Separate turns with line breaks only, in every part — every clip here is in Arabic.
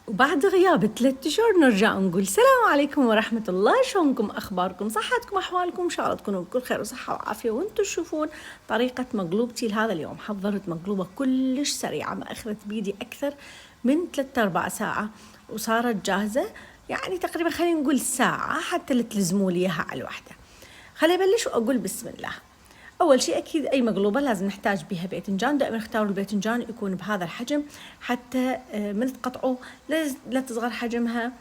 وبعد غياب 3 أشهر نرجع نقول السلام عليكم ورحمة الله. شلونكم؟ أخباركم؟ صحتكم؟ أحوالكم؟ إن شاء الله تكونوا بكل خير وصحة وعافية. وانتم تشوفون طريقة مقلوبتي لهذا اليوم. حضرت مقلوبة كلش سريعة، ما أخذت بيدي أكثر من 3-4 ساعة وصارت جاهزة. يعني تقريبا خلينا نقول ساعة حتى اللي تلزموا لي إياها على الوحدة. خليني أبلش وأقول بسم الله. أول شيء أكيد أي مقلوبة لازم نحتاج بها باذنجان. دائما اختاروا الباذنجان يكون بهذا الحجم حتى من تقطعوا لا تصغر حجمها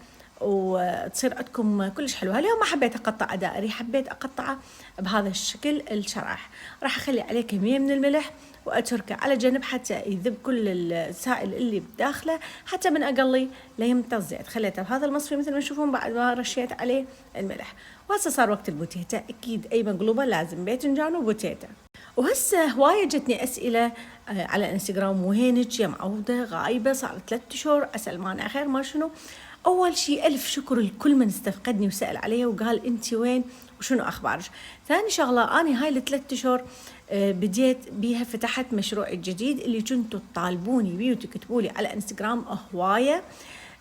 وتصير عندكم كلش حلوة. اليوم ما حبيت أقطع دائري، حبيت أقطعه بهذا الشكل الشرايح. راح أخلي عليه كمية من الملح وأتركه على جنب حتى يذب كل السائل اللي بداخله، حتى من أقلي لا يمتص زيت. خليته بهذا المصفي مثل ما تشوفون بعد ما رشيت عليه الملح. وهسه صار وقت البوتيتا. أكيد أي مقلوبة لازم باذنجان وبوتيتا. وهسه هواية جتني أسئلة على الانستغرام، وينك يا معودة غايبة صار 3 أشهر، أسأل مانع خير ما شنو. أول شيء ألف شكر لكل من استفقدني وسأل علي وقال أنت وين وشنو أخبارك. ثاني شغلة، أنا هاي 3 أشهر بديت بيها، فتحت مشروعي الجديد اللي كنتوا تطالبوني بيه وتكتبوا لي على انستغرام هواية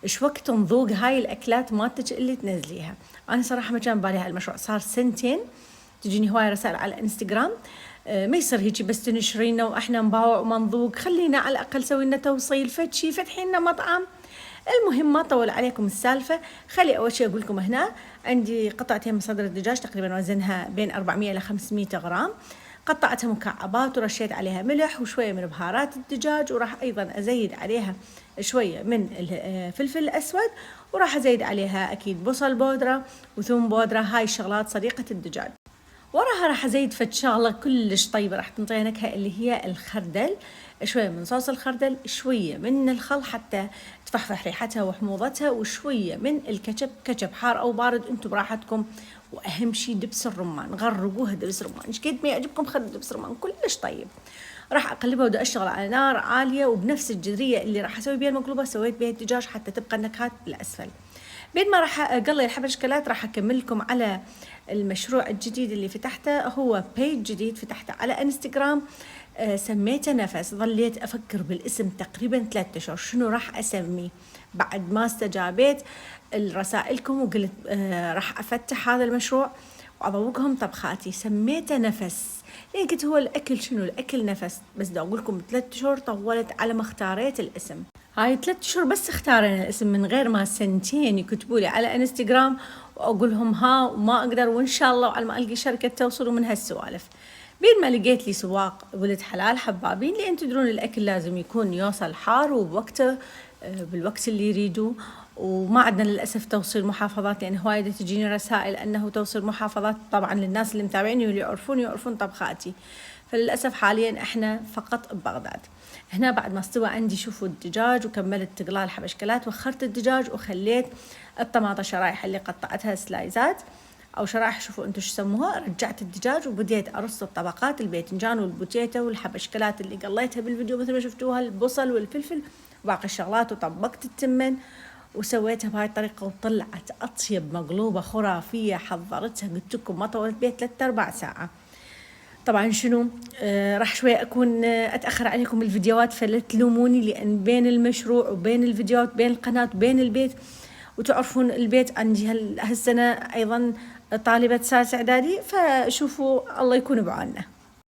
ايش وقت نذوق هاي الأكلات مالتك اللي تنزليها. أنا صراحة ما كان بالي هالمشروع، صار 2 سنين تجيني هواية رسائل على الانستغرام. ما يصير هيجي بس تنشرينا واحنا نباوع وما نذوق، خلينا على الاقل سوي لنا توصيل فتشي فتحي لنا مطعم. المهم ما طول عليكم السالفه، خلي اول شيء اقول لكم هنا عندي قطعتين من صدر الدجاج تقريبا وزنها بين 400 إلى 500 غرام. قطعتها مكعبات ورشيت عليها ملح وشويه من بهارات الدجاج، وراح ايضا ازيد عليها شويه من الفلفل الاسود، وراح ازيد عليها اكيد بصل بودره وثوم بودره. هاي الشغلات صديقه الدجاج. وراها راح ازيد فد شغله كلش طيبه راح تنطيها نكهه اللي هي الخردل. شويه من صوص الخردل، شويه من الخل حتى تفحفح ريحتها وحموضتها، وشويه من الكاتشب، كاتشب حار او بارد انتم براحتكم. واهم شيء دبس الرمان، غرقوها دبس رمان، ايش قد ما يعجبكم خلوا دبس رمان كلش طيب. راح اقلبها وبدي اشتغل على نار عاليه، وبنفس الجدريه اللي راح اسوي بيها المقلوبه سويت بيها الدجاج حتى تبقى النكهات بالاسفل. بين ما راح اقلي الحبة شكلات راح اكمل لكم على المشروع الجديد اللي فتحته. هو بيج جديد فتحته على انستغرام، سميته نفس. ظليت افكر بالاسم تقريبا 3 أشهر شنو راح اسميه، بعد ما استجابيت رسائلكم وقلت راح افتح هذا المشروع واذوقهم طبخاتي. سميته نفس ليه؟ قلت هو الاكل شنو، الاكل نفس. بس بدي اقول لكم 3 أشهر طولت على ما اختاريت الاسم. هاي 3 أشهر بس اختارنا الاسم، من غير ما 2 سنين يكتبوا لي على انستغرام واقول لهم ها وما اقدر وان شاء الله، وعلى ما القي شركه توصل ومن هالسوالف. بين ما لقيت لي سواق ولد حلال حبابين، لان تدرون الاكل لازم يكون يوصل حار وبوقته بالوقت اللي يريدوه. وما عندنا للاسف توصيل محافظات، لان هواية تجيني رسائل انه توصيل محافظات. طبعا للناس اللي متابعيني واللي يعرفون طبخاتي، فللاسف حاليا احنا فقط ببغداد. هنا بعد ما استوى عندي شوفوا الدجاج وكملت تقلال حبشكلات، وخرت الدجاج وخليت الطماطة شرايح اللي قطعتها سلايزات او شرايح، شوفوا انتم شو سموها. رجعت الدجاج وبديت ارص الطبقات، الباذنجان والبوتيتا والحبشكلات اللي قليتها بالفيديو مثل ما شفتوها، البصل والفلفل وباقي الشغلات، وطبقت التمن وسويتها بهاي الطريقة، وطلعت أطيب مقلوبة خرافية. حضرتها قلت لكم ما طولت بيها 3-4 ساعة. طبعا شنو راح شوي أكون أتأخر عليكم بالفيديوهات، فلا تلوموني، لأن بين المشروع وبين الفيديوهات بين القناة وبين البيت، وتعرفون البيت عندي هالسنة أيضا طالبة سادس إعدادي، فشوفوا الله يكون بعوننا.